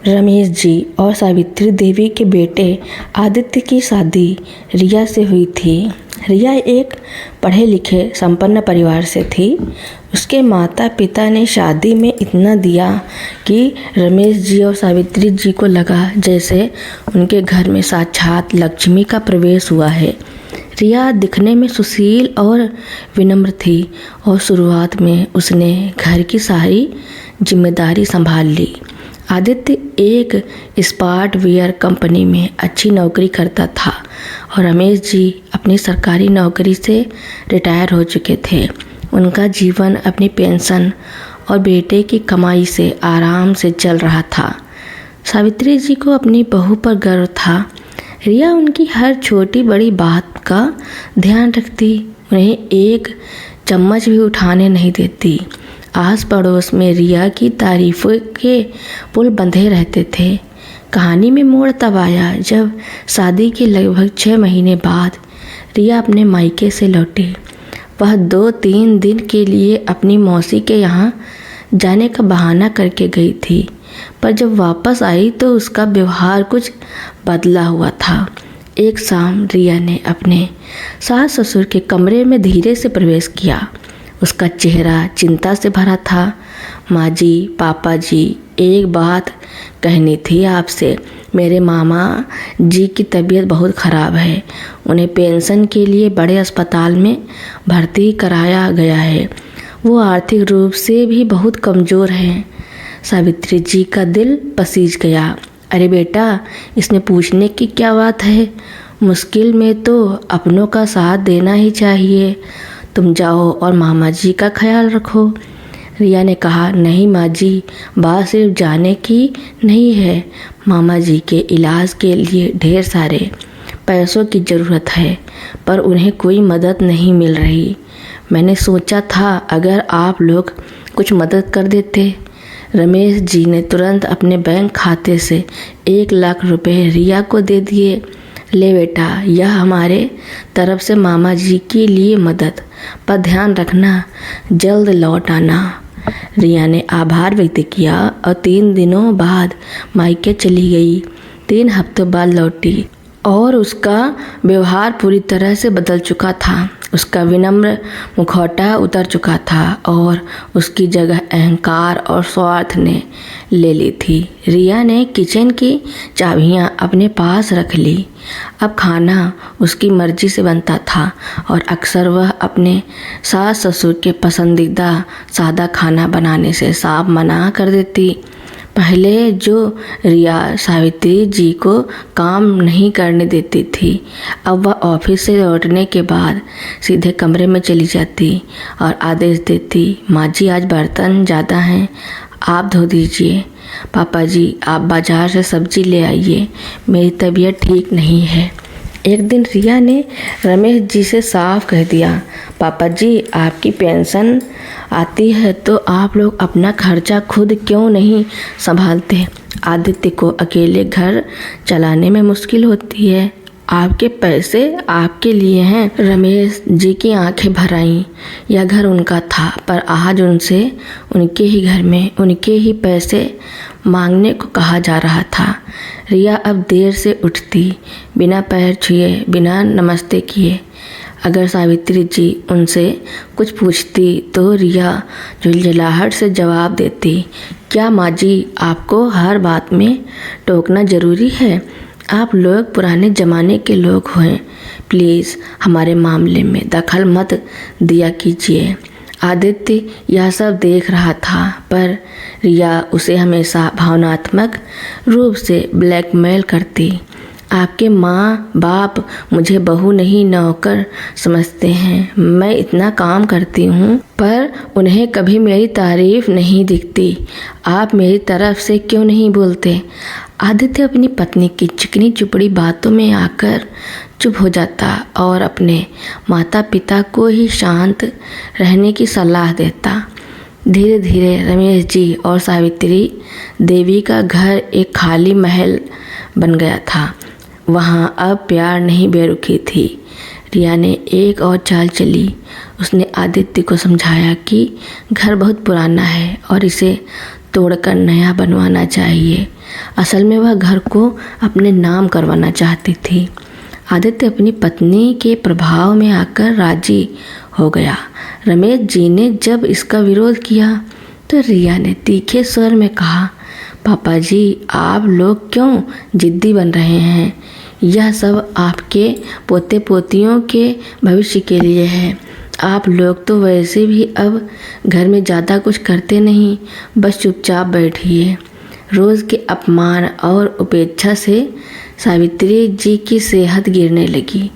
रमेश जी और सावित्री देवी के बेटे आदित्य की शादी रिया से हुई थी। रिया एक पढ़े लिखे संपन्न परिवार से थी। उसके माता पिता ने शादी में इतना दिया कि रमेश जी और सावित्री जी को लगा जैसे उनके घर में साक्षात लक्ष्मी का प्रवेश हुआ है। रिया दिखने में सुशील और विनम्र थी और शुरुआत में उसने घर की सारी जिम्मेदारी संभाल ली। आदित्य एक स्पार्ट वेयर कंपनी में अच्छी नौकरी करता था और रमेश जी अपनी सरकारी नौकरी से रिटायर हो चुके थे। उनका जीवन अपनी पेंशन और बेटे की कमाई से आराम से चल रहा था। सावित्री जी को अपनी बहू पर गर्व था। रिया उनकी हर छोटी बड़ी बात का ध्यान रखती, उन्हें एक चम्मच भी उठाने नहीं देती। आस पड़ोस में रिया की तारीफों के पुल बंधे रहते थे। कहानी में मोड़ तब आया जब शादी के लगभग 6 महीने बाद रिया अपने मायके से लौटी। वह 2-3 दिन के लिए अपनी मौसी के यहाँ जाने का बहाना करके गई थी, पर जब वापस आई तो उसका व्यवहार कुछ बदला हुआ था। एक शाम रिया ने अपने सास ससुर के कमरे में धीरे से प्रवेश किया। उसका चेहरा चिंता से भरा था। माँ जी, पापा जी, एक बात कहनी थी आपसे। मेरे मामा जी की तबीयत बहुत ख़राब है। उन्हें पेंशन के लिए बड़े अस्पताल में भर्ती कराया गया है। वो आर्थिक रूप से भी बहुत कमज़ोर हैं। सावित्री जी का दिल पसीज गया। अरे बेटा, इसमें पूछने की क्या बात है? मुश्किल में तो अपनों का साथ देना ही चाहिए। तुम जाओ और मामा जी का ख्याल रखो। रिया ने कहा, नहीं माँ जी, बात सिर्फ जाने की नहीं है। मामा जी के इलाज के लिए ढेर सारे पैसों की ज़रूरत है, पर उन्हें कोई मदद नहीं मिल रही। मैंने सोचा था अगर आप लोग कुछ मदद कर देते। रमेश जी ने तुरंत अपने बैंक खाते से 1 लाख रुपए रिया को दे दिए। ले बेटा, यह हमारे तरफ से मामा जी के लिए मदद, पर ध्यान रखना जल्द लौट आना। रिया ने आभार व्यक्त किया और 3 दिनों बाद मायके चली गई। 3 हफ्तों बाद लौटी और उसका व्यवहार पूरी तरह से बदल चुका था। उसका विनम्र मुखौटा उतर चुका था और उसकी जगह अहंकार और स्वार्थ ने ले ली थी। रिया ने किचन की चाबियां अपने पास रख ली। अब खाना उसकी मर्जी से बनता था और अक्सर वह अपने सास ससुर के पसंदीदा सादा खाना बनाने से साफ मना कर देती। पहले जो रिया सावित्री जी को काम नहीं करने देती थी, अब वह ऑफिस से लौटने के बाद सीधे कमरे में चली जाती और आदेश देती, माँ जी आज बर्तन ज़्यादा हैं, आप धो दीजिए। पापा जी, आप बाज़ार से सब्ज़ी ले आइए, मेरी तबीयत ठीक नहीं है। एक दिन रिया ने रमेश जी से साफ कह दिया, पापा जी, आपकी पेंशन आती है तो आप लोग अपना खर्चा खुद क्यों नहीं संभालते? आदित्य को अकेले घर चलाने में मुश्किल होती है। आपके पैसे आपके लिए हैं। रमेश जी की आंखें भर आईं। यह घर उनका था, पर आज उनसे उनके ही घर में उनके ही पैसे मांगने को कहा जा रहा था। रिया अब देर से उठती, बिना पैर छुए, बिना नमस्ते किए। अगर सावित्री जी उनसे कुछ पूछती तो रिया झुलझलाहट से जवाब देती, क्या माँ जी, आपको हर बात में टोकना ज़रूरी है? आप लोग पुराने ज़माने के लोग हैं, प्लीज़ हमारे मामले में दखल मत दिया कीजिए। आदित्य यह सब देख रहा था, पर रिया उसे हमेशा भावनात्मक रूप से ब्लैकमेल करती। आपके माँ बाप मुझे बहू नहीं नौकर समझते हैं। मैं इतना काम करती हूँ पर उन्हें कभी मेरी तारीफ नहीं दिखती। आप मेरी तरफ से क्यों नहीं बोलते? आदित्य अपनी पत्नी की चिकनी चुपड़ी बातों में आकर चुप हो जाता और अपने माता पिता को ही शांत रहने की सलाह देता। धीरे धीरे रमेश जी और सावित्री देवी का घर एक खाली महल बन गया था। वहाँ अब प्यार नहीं बेरुखी थी। रिया ने एक और चाल चली। उसने आदित्य को समझाया कि घर बहुत पुराना है और इसे तोड़कर नया बनवाना चाहिए। असल में वह घर को अपने नाम करवाना चाहती थी। आदित्य अपनी पत्नी के प्रभाव में आकर राजी हो गया। रमेश जी ने जब इसका विरोध किया तो रिया ने तीखे स्वर में कहा, पापा जी, आप लोग क्यों जिद्दी बन रहे हैं? यह सब आपके पोते पोतियों के भविष्य के लिए है। आप लोग तो वैसे भी अब घर में ज़्यादा कुछ करते नहीं, बस चुपचाप बैठिए। रोज़ के अपमान और उपेक्षा से सावित्री जी की सेहत गिरने लगी।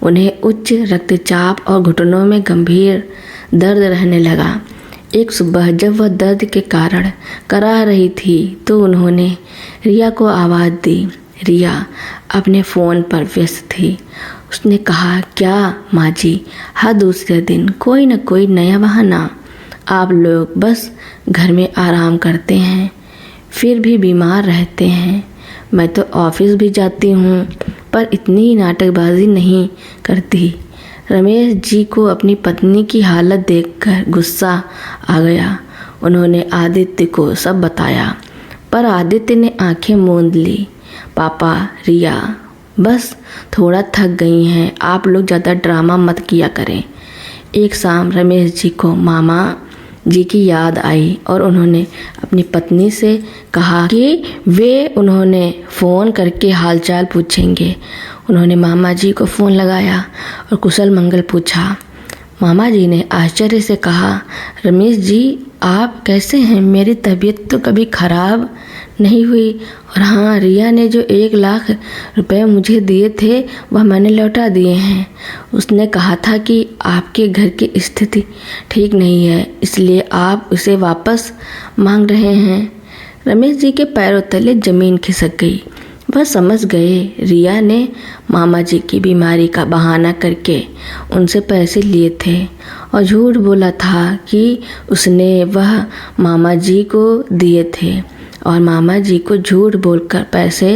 उन्हें उच्च रक्तचाप और घुटनों में गंभीर दर्द रहने लगा। एक सुबह जब वह दर्द के कारण कराह रही थी तो उन्होंने रिया को आवाज़ दी। रिया अपने फ़ोन पर व्यस्त थी। उसने कहा, क्या माँ जी, हर दूसरे दिन कोई न कोई नया बहाना। आप लोग बस घर में आराम करते हैं, फिर भी बीमार रहते हैं। मैं तो ऑफिस भी जाती हूँ पर इतनी नाटकबाजी नहीं करती। रमेश जी को अपनी पत्नी की हालत देखकर गुस्सा आ गया। उन्होंने आदित्य को सब बताया पर आदित्य ने आंखें मूंद ली। पापा, रिया बस थोड़ा थक गई हैं, आप लोग ज़्यादा ड्रामा मत किया करें। एक शाम रमेश जी को मामा जी की याद आई और उन्होंने अपनी पत्नी से कहा कि वे उन्होंने फ़ोन करके हालचाल पूछेंगे। उन्होंने मामा जी को फ़ोन लगाया और कुशल मंगल पूछा। मामा जी ने आश्चर्य से कहा, रमेश जी, आप कैसे हैं? मेरी तबीयत तो कभी ख़राब नहीं हुई। और हाँ, रिया ने जो 1 लाख रुपए मुझे दिए थे वह मैंने लौटा दिए हैं। उसने कहा था कि आपके घर की स्थिति ठीक नहीं है, इसलिए आप उसे वापस मांग रहे हैं। रमेश जी के पैरों तले ज़मीन खिसक गई। वह समझ गए रिया ने मामा जी की बीमारी का बहाना करके उनसे पैसे लिए थे और झूठ बोला था कि उसने वह मामा जी को दिए थे और मामा जी को झूठ बोलकर पैसे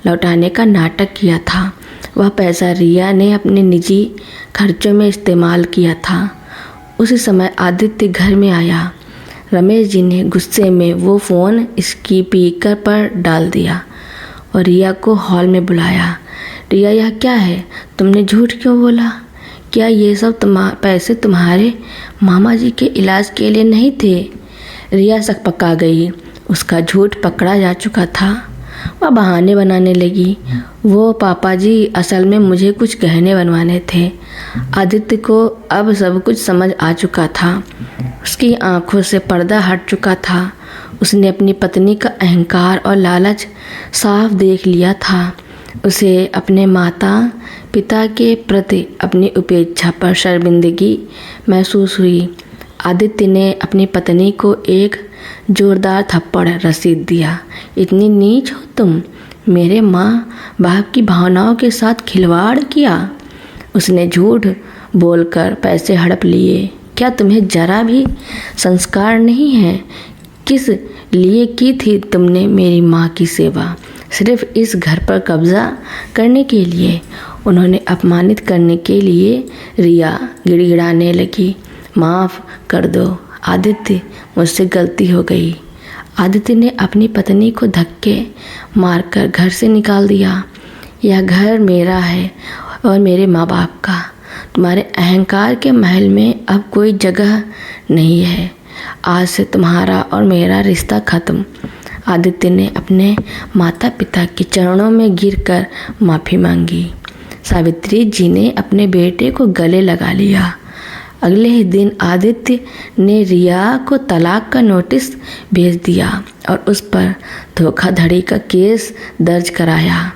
लौटाने का नाटक किया था। वह पैसा रिया ने अपने निजी खर्चों में इस्तेमाल किया था। उसी समय आदित्य घर में आया। रमेश जी ने गुस्से में वो फ़ोन स्पीकर पर डाल दिया और रिया को हॉल में बुलाया। रिया, यह क्या है? तुमने झूठ क्यों बोला? क्या ये सब पैसे तुम्हारे मामा जी के इलाज के लिए नहीं थे? रिया सकपका गई। उसका झूठ पकड़ा जा चुका था। वह बहाने बनाने लगी। वो पापा जी, असल में मुझे कुछ गहने बनवाने थे। आदित्य को अब सब कुछ समझ आ चुका था। उसकी आंखों से पर्दा हट चुका था। उसने अपनी पत्नी का अहंकार और लालच साफ देख लिया था। उसे अपने माता पिता के प्रति अपनी उपेक्षा पर शर्मिंदगी महसूस हुई। आदित्य ने अपनी पत्नी को एक जोरदार थप्पड़ रसीद दिया। इतनी नीच हो तुम? मेरे माँ बाप की भावनाओं के साथ खिलवाड़ किया। उसने झूठ बोलकर पैसे हड़प लिए। क्या तुम्हें जरा भी संस्कार नहीं है? किस लिए की थी तुमने मेरी माँ की सेवा? सिर्फ इस घर पर कब्जा करने के लिए? उन्होंने अपमानित करने के लिए रिया गिड़गिड़ाने लगी। माफ़ कर दो आदित्य, मुझसे गलती हो गई। आदित्य ने अपनी पत्नी को धक्के मारकर घर से निकाल दिया। यह घर मेरा है और मेरे माँ बाप का। तुम्हारे अहंकार के महल में अब कोई जगह नहीं है। आज से तुम्हारा और मेरा रिश्ता खत्म। आदित्य ने अपने माता पिता के चरणों में गिरकर माफ़ी मांगी। सावित्री जी ने अपने बेटे को गले लगा लिया। अगले ही दिन आदित्य ने रिया को तलाक का नोटिस भेज दिया और उस पर धोखाधड़ी का केस दर्ज कराया।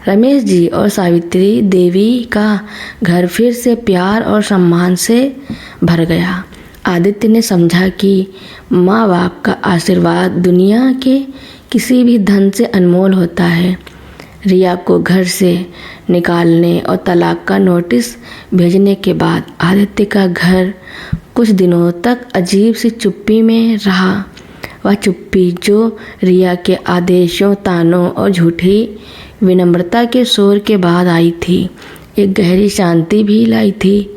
रमेश जी और सावित्री देवी का घर फिर से प्यार और सम्मान से भर गया। आदित्य ने समझा कि माँ बाप का आशीर्वाद दुनिया के किसी भी धन से अनमोल होता है। रिया को घर से निकालने और तलाक का नोटिस भेजने के बाद आदित्य का घर कुछ दिनों तक अजीब सी चुप्पी में रहा। वह चुप्पी जो रिया के आदेशों, तानों और झूठी विनम्रता के शोर के बाद आई थी, एक गहरी शांति भी लाई थी,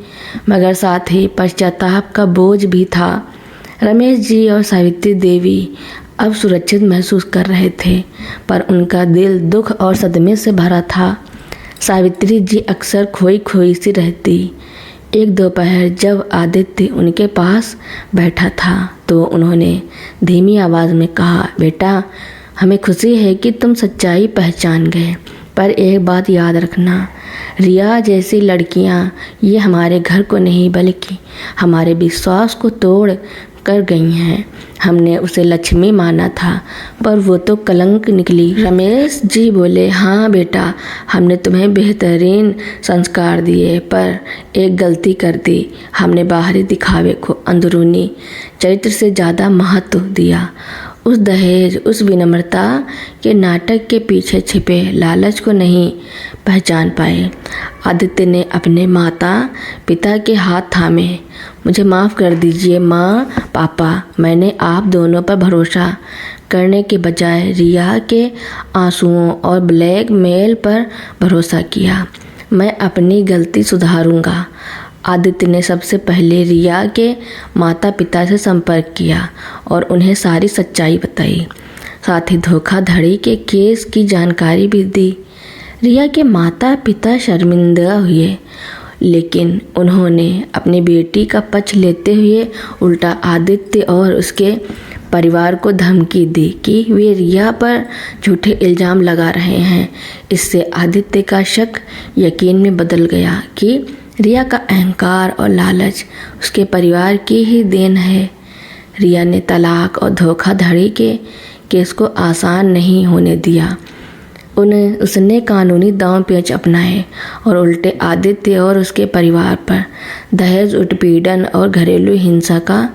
मगर साथ ही पश्चाताप का बोझ भी था। रमेश जी और सावित्री देवी अब सुरक्षित महसूस कर रहे थे, पर उनका दिल दुख और सदमे से भरा था। सावित्री जी अक्सर खोई खोई सी रहती। एक दोपहर जब आदित्य उनके पास बैठा था तो उन्होंने धीमी आवाज़ में कहा, बेटा, हमें खुशी है कि तुम सच्चाई पहचान गए, पर एक बात याद रखना, रिया जैसी लड़कियां ये हमारे घर को नहीं बल्कि हमारे विश्वास को तोड़ कर गई हैं। हमने उसे लक्ष्मी माना था, पर वो तो कलंक निकली। रमेश जी बोले, हाँ बेटा, हमने तुम्हें बेहतरीन संस्कार दिए, पर एक गलती कर दी। हमने बाहरी दिखावे को अंदरूनी चरित्र से ज़्यादा महत्व दिया। उस दहेज, उस विनम्रता के नाटक के पीछे छिपे लालच को नहीं पहचान पाए। आदित्य ने अपने माता पिता के हाथ थामे। मुझे माफ़ कर दीजिए माँ, पापा, मैंने आप दोनों पर भरोसा करने के बजाय रिया के आंसुओं और ब्लैकमेल पर भरोसा किया। मैं अपनी गलती सुधारूंगा। आदित्य ने सबसे पहले रिया के माता पिता से संपर्क किया और उन्हें सारी सच्चाई बताई। साथ ही धोखाधड़ी के केस की जानकारी भी दी। रिया के माता पिता शर्मिंदा हुए, लेकिन उन्होंने अपनी बेटी का पक्ष लेते हुए उल्टा आदित्य और उसके परिवार को धमकी दी कि वे रिया पर झूठे इल्ज़ाम लगा रहे हैं। इससे आदित्य का शक यकीन में बदल गया कि रिया का अहंकार और लालच उसके परिवार की ही देन है। रिया ने तलाक और धोखाधड़ी के केस को आसान नहीं होने दिया। उसने कानूनी दांव पेच अपनाए और उल्टे आदित्य और उसके परिवार पर दहेज, उत्पीड़न और घरेलू हिंसा का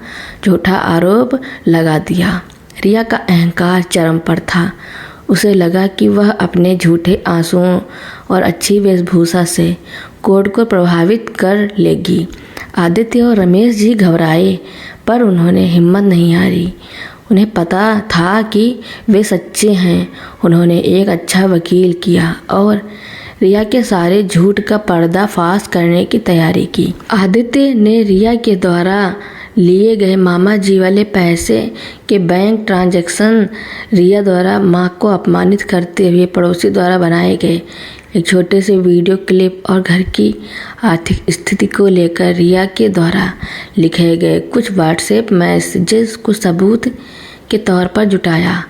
झूठा आरोप लगा दिया। रिया का अहंकार चरम पर था। उसे लगा कि वह अपने झूठे आंसुओं और अच्छी वेशभूषा से कोर्ट को प्रभावित कर लेगी। आदित्य और रमेश जी घबराए, पर उन्होंने हिम्मत नहीं हारी। उन्हें पता था कि वे सच्चे हैं। उन्होंने एक अच्छा वकील किया और रिया के सारे झूठ का पर्दाफाश करने की तैयारी की। आदित्य ने रिया के द्वारा लिए गए मामा जी वाले पैसे के बैंक ट्रांजैक्शन, रिया द्वारा मां को अपमानित करते हुए पड़ोसी द्वारा बनाए गए एक छोटे से वीडियो क्लिप और घर की आर्थिक स्थिति को लेकर रिया के द्वारा लिखे गए कुछ व्हाट्सएप मैसेजेस को सबूत के तौर पर जुटाया।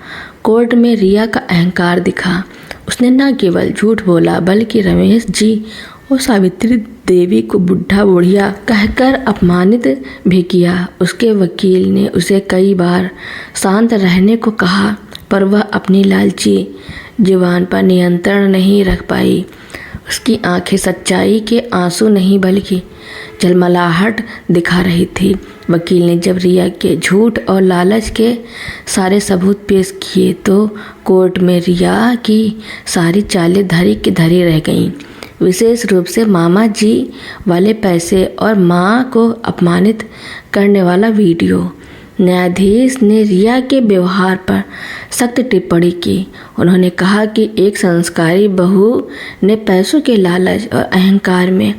कोर्ट में रिया का अहंकार दिखा। उसने न केवल झूठ बोला बल्कि रमेश जी और सावित्री देवी को बुढ़ा बुढ़िया कहकर अपमानित भी किया। उसके वकील ने उसे कई बार शांत रहने को कहा, पर वह अपनी लालची जुबान पर नियंत्रण नहीं रख पाई। उसकी आंखें सच्चाई के आंसू नहीं बल्कि झलमलाहट दिखा रही थी। वकील ने जब रिया के झूठ और लालच के सारे सबूत पेश किए तो कोर्ट में रिया की सारी चालें धरी की धरी रह गईं। विशेष रूप से मामा जी वाले पैसे और मां को अपमानित करने वाला वीडियो। न्यायाधीश ने रिया के व्यवहार पर सख्त टिप्पणी की। उन्होंने कहा कि एक संस्कारी बहू ने पैसों के लालच और अहंकार में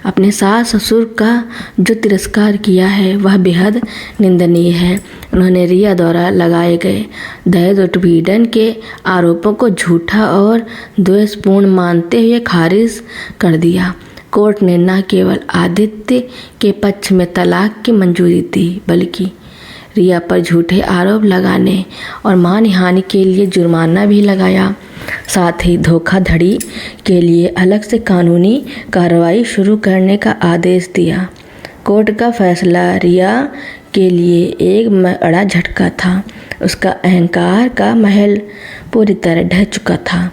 अपने सास ससुर का जो तिरस्कार किया है वह बेहद निंदनीय है। उन्होंने रिया द्वारा लगाए गए दहेज उत्पीड़न के आरोपों को झूठा और द्वेषपूर्ण मानते हुए खारिज कर दिया। कोर्ट ने न केवल आदित्य के पक्ष में तलाक की मंजूरी दी बल्कि रिया पर झूठे आरोप लगाने और मानहानि के लिए जुर्माना भी लगाया। साथ ही धोखाधड़ी के लिए अलग से कानूनी कार्रवाई शुरू करने का आदेश दिया। कोर्ट का फैसला रिया के लिए एक बड़ा झटका था। उसका अहंकार का महल पूरी तरह ढह चुका था।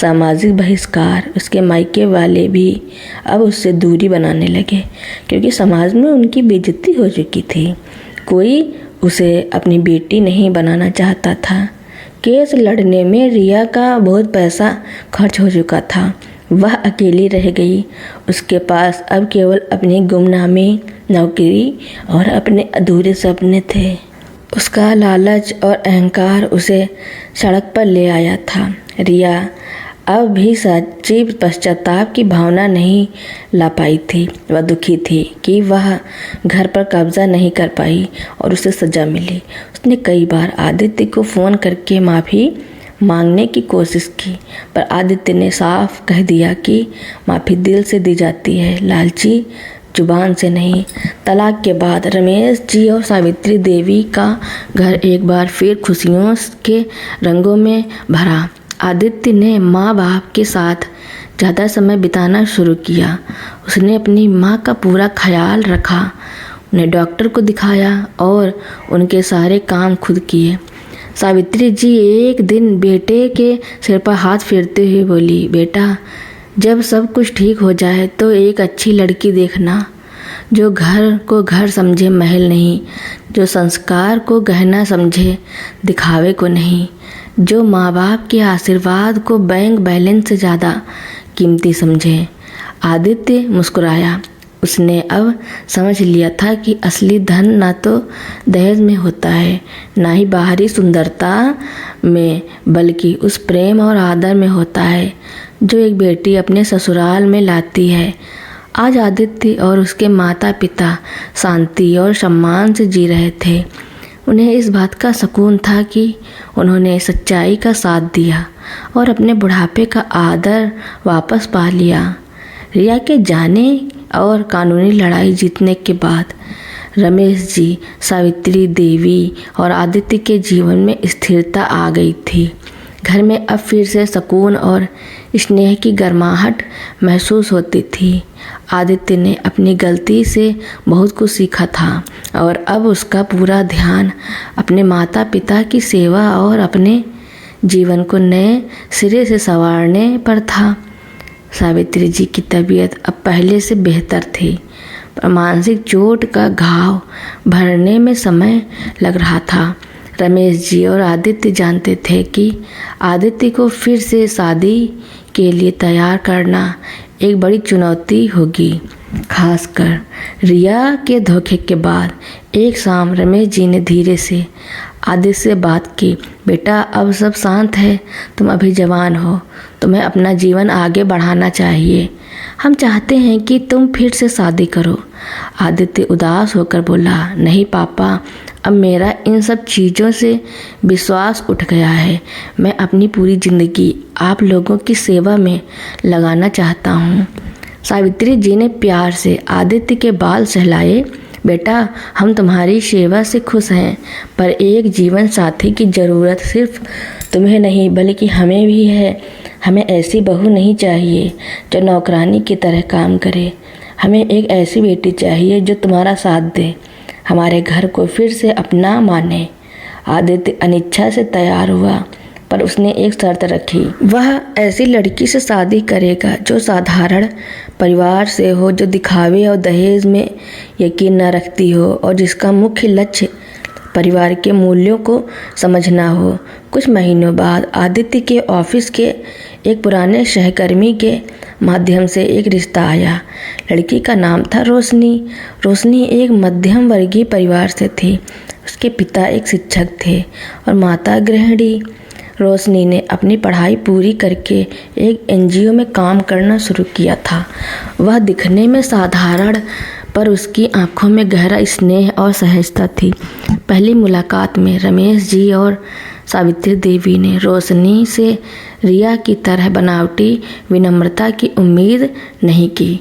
सामाजिक बहिष्कार, उसके मायके वाले भी अब उससे दूरी बनाने लगे क्योंकि समाज में उनकी बेइज्जती हो चुकी थी। कोई उसे अपनी बेटी नहीं बनाना चाहता था। केस लड़ने में रिया का बहुत पैसा खर्च हो चुका था। वह अकेली रह गई। उसके पास अब केवल अपनी गुमनामी, नौकरी और अपने अधूरे सपने थे। उसका लालच और अहंकार उसे सड़क पर ले आया था। रिया अब भी सच्ची पश्चाताप की भावना नहीं ला पाई थी। वह दुखी थी कि वह घर पर कब्जा नहीं कर पाई और उसे सजा मिली। उसने कई बार आदित्य को फ़ोन करके माफ़ी मांगने की कोशिश की, पर आदित्य ने साफ कह दिया कि माफ़ी दिल से दी जाती है, लालची जुबान से नहीं। तलाक के बाद रमेश जी और सावित्री देवी का घर एक बार फिर खुशियों के रंगों में भरा। आदित्य ने माँ बाप के साथ ज़्यादा समय बिताना शुरू किया। उसने अपनी माँ का पूरा ख्याल रखा, उन्हें डॉक्टर को दिखाया और उनके सारे काम खुद किए। सावित्री जी एक दिन बेटे के सिर पर हाथ फेरते हुए बोली, बेटा, जब सब कुछ ठीक हो जाए तो एक अच्छी लड़की देखना, जो घर को घर समझे, महल नहीं, जो संस्कार को गहना समझे, दिखावे को नहीं, जो माँ बाप के आशीर्वाद को बैंक बैलेंस से ज़्यादा कीमती समझे। आदित्य मुस्कुराया। उसने अब समझ लिया था कि असली धन ना तो दहेज में होता है, ना ही बाहरी सुंदरता में, बल्कि उस प्रेम और आदर में होता है जो एक बेटी अपने ससुराल में लाती है। आज आदित्य और उसके माता पिता शांति और सम्मान से जी रहे थे। उन्हें इस बात का सुकून था कि उन्होंने सच्चाई का साथ दिया और अपने बुढ़ापे का आदर वापस पा लिया। रिया के जाने और कानूनी लड़ाई जीतने के बाद रमेश जी, सावित्री देवी और आदित्य के जीवन में स्थिरता आ गई थी। घर में अब फिर से सुकून और स्नेह की गर्माहट महसूस होती थी। आदित्य ने अपनी गलती से बहुत कुछ सीखा था और अब उसका पूरा ध्यान अपने माता पिता की सेवा और अपने जीवन को नए सिरे से संवारने पर था। सावित्री जी की तबीयत अब पहले से बेहतर थी, पर मानसिक चोट का घाव भरने में समय लग रहा था। रमेश जी और आदित्य जानते थे कि आदित्य को फिर से शादी के लिए तैयार करना एक बड़ी चुनौती होगी, खासकर रिया के धोखे के बाद। एक शाम रमेश जी ने धीरे से आदित्य से बात की, बेटा, अब सब शांत है, तुम अभी जवान हो, तुम्हें अपना जीवन आगे बढ़ाना चाहिए। हम चाहते हैं कि तुम फिर से शादी करो। आदित्य उदास होकर बोला, नहीं पापा, अब मेरा इन सब चीज़ों से विश्वास उठ गया है। मैं अपनी पूरी ज़िंदगी आप लोगों की सेवा में लगाना चाहता हूँ। सावित्री जी ने प्यार से आदित्य के बाल सहलाए। बेटा, हम तुम्हारी सेवा से खुश हैं, पर एक जीवन साथी की ज़रूरत सिर्फ तुम्हें नहीं बल्कि हमें भी है। हमें ऐसी बहू नहीं चाहिए जो नौकरानी की तरह काम करे। हमें एक ऐसी बेटी चाहिए जो तुम्हारा साथ दे, हमारे घर को फिर से अपना माने। आदित्य अनिच्छा से तैयार हुआ, पर उसने एक शर्त रखी। वह ऐसी लड़की से शादी करेगा जो साधारण परिवार से हो, जो दिखावे और दहेज में यकीन न रखती हो और जिसका मुख्य लक्ष्य परिवार के मूल्यों को समझना हो। कुछ महीनों बाद आदित्य के ऑफिस के एक पुराने सहकर्मी के माध्यम से एक रिश्ता आया। लड़की का नाम था रोशनी। रोशनी एक मध्यम वर्गीय परिवार से थी। उसके पिता एक शिक्षक थे और माता गृहिणी। रोशनी ने अपनी पढ़ाई पूरी करके एक एनजीओ में काम करना शुरू किया था। वह दिखने में साधारण, पर उसकी आंखों में गहरा स्नेह और सहजता थी। पहली मुलाकात में रमेश जी और सावित्री देवी ने रोशनी से रिया की तरह बनावटी विनम्रता की उम्मीद नहीं की।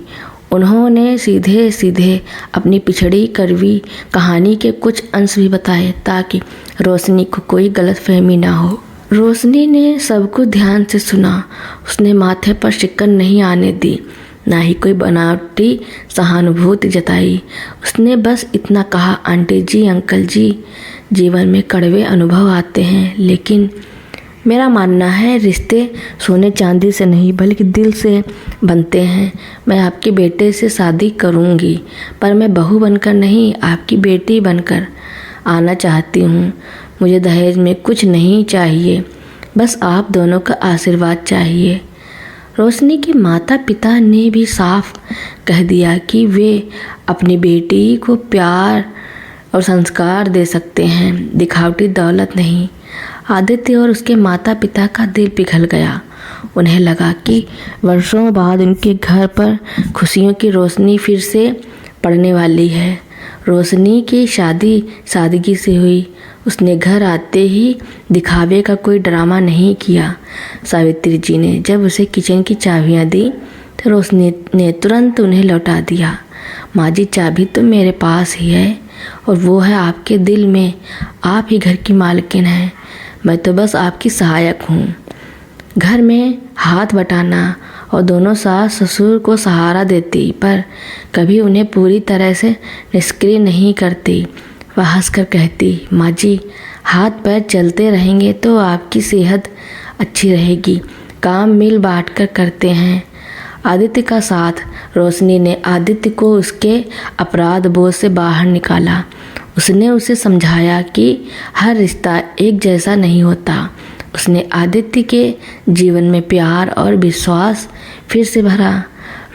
उन्होंने सीधे सीधे अपनी पिछड़ी कड़वी कहानी के कुछ अंश भी बताए ताकि रोशनी को कोई गलतफहमी ना हो। रोशनी ने सब कुछ ध्यान से सुना। उसने माथे पर शिकन नहीं आने दी, ना ही कोई बनावटी सहानुभूति जताई। उसने बस इतना कहा, आंटी जी, अंकल जी, जीवन में कड़वे अनुभव आते हैं, लेकिन मेरा मानना है रिश्ते सोने चांदी से नहीं बल्कि दिल से बनते हैं। मैं आपके बेटे से शादी करूंगी, पर मैं बहू बनकर नहीं, आपकी बेटी बनकर आना चाहती हूँ। मुझे दहेज में कुछ नहीं चाहिए, बस आप दोनों का आशीर्वाद चाहिए। रोशनी के माता पिता ने भी साफ कह दिया कि वे अपनी बेटी को प्यार और संस्कार दे सकते हैं, दिखावटी दौलत नहीं। आदित्य और उसके माता पिता का दिल पिघल गया। उन्हें लगा कि वर्षों बाद उनके घर पर खुशियों की रोशनी फिर से पड़ने वाली है। रोशनी की शादी सादगी से हुई। उसने घर आते ही दिखावे का कोई ड्रामा नहीं किया। सावित्री जी ने जब उसे किचन की चाबियां दी तो रोशनी ने तुरंत उन्हें लौटा दिया। माँ जी, चाबी तो मेरे पास ही है और वो है आपके दिल में। आप ही घर की मालकिन हैं, मैं तो बस आपकी सहायक हूँ। घर में हाथ बटाना और दोनों सास ससुर को सहारा देती, पर कभी उन्हें पूरी तरह से निष्क्रिय नहीं करती। वह हंसकर कहती, माँ जी, हाथ पैर चलते रहेंगे तो आपकी सेहत अच्छी रहेगी। काम मिल बांट कर करते हैं। आदित्य का साथ। रोशनी ने आदित्य को उसके अपराध बोध से बाहर निकाला। उसने उसे समझाया कि हर रिश्ता एक जैसा नहीं होता। उसने आदित्य के जीवन में प्यार और विश्वास फिर से भरा।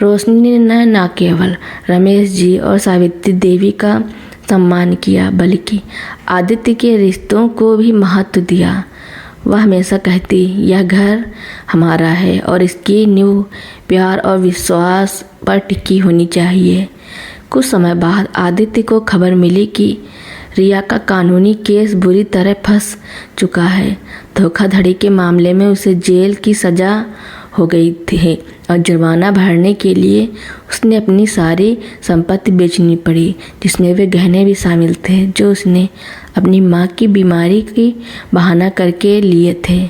रोशनी ने न केवल रमेश जी और सावित्री देवी का सम्मान किया, बल्कि आदित्य के रिश्तों को भी महत्व दिया। वह हमेशा कहती, यह घर हमारा है और इसकी नींव प्यार और विश्वास पर टिकी होनी चाहिए। कुछ समय बाद आदित्य को खबर मिली कि रिया का कानूनी केस बुरी तरह फंस चुका है। धोखाधड़ी के मामले में उसे जेल की सज़ा हो गई थी और जुर्माना भरने के लिए उसने अपनी सारी संपत्ति बेचनी पड़ी, जिसमें वे गहने भी शामिल थे जो उसने अपनी माँ की बीमारी की बहाना करके लिए थे।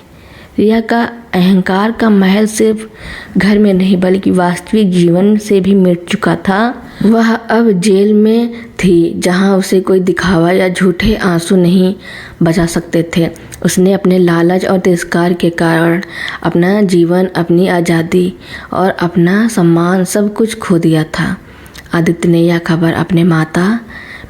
रिया का अहंकार का महल सिर्फ घर में नहीं बल्कि वास्तविक जीवन से भी मिट चुका था। वह अब जेल में थी, जहां उसे कोई दिखावा या झूठे आंसू नहीं बचा सकते थे। उसने अपने लालच और तिरस्कार के कारण अपना जीवन, अपनी आज़ादी और अपना सम्मान सब कुछ खो दिया था। आदित्य ने यह खबर अपने माता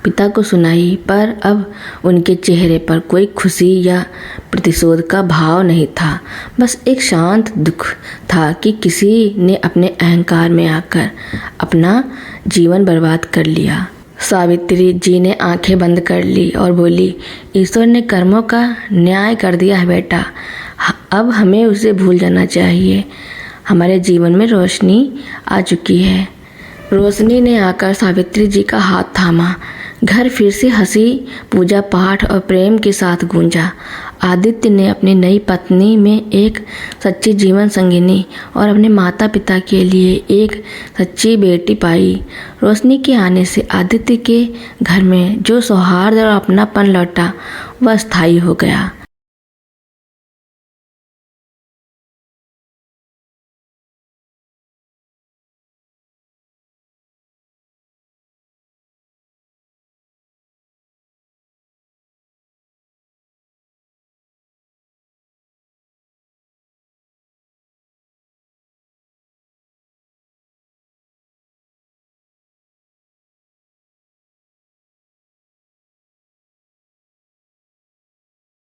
पिता को सुनाई, पर अब उनके चेहरे पर कोई खुशी या प्रतिशोध का भाव नहीं था। बस एक शांत दुख था कि किसी ने अपने अहंकार में आकर अपना जीवन बर्बाद कर लिया। सावित्री जी ने आंखें बंद कर ली और बोली, ईश्वर ने कर्मों का न्याय कर दिया है बेटा, अब हमें उसे भूल जाना चाहिए। हमारे जीवन में रोशनी आ चुकी है। रोशनी ने आकर सावित्री जी का हाथ थामा। घर फिर से हंसी, पूजा पाठ और प्रेम के साथ गूंजा। आदित्य ने अपनी नई पत्नी में एक सच्ची जीवन संगिनी और अपने माता पिता के लिए एक सच्ची बेटी पाई। रोशनी के आने से आदित्य के घर में जो सौहार्द और अपनापन लौटा वह स्थायी हो गया।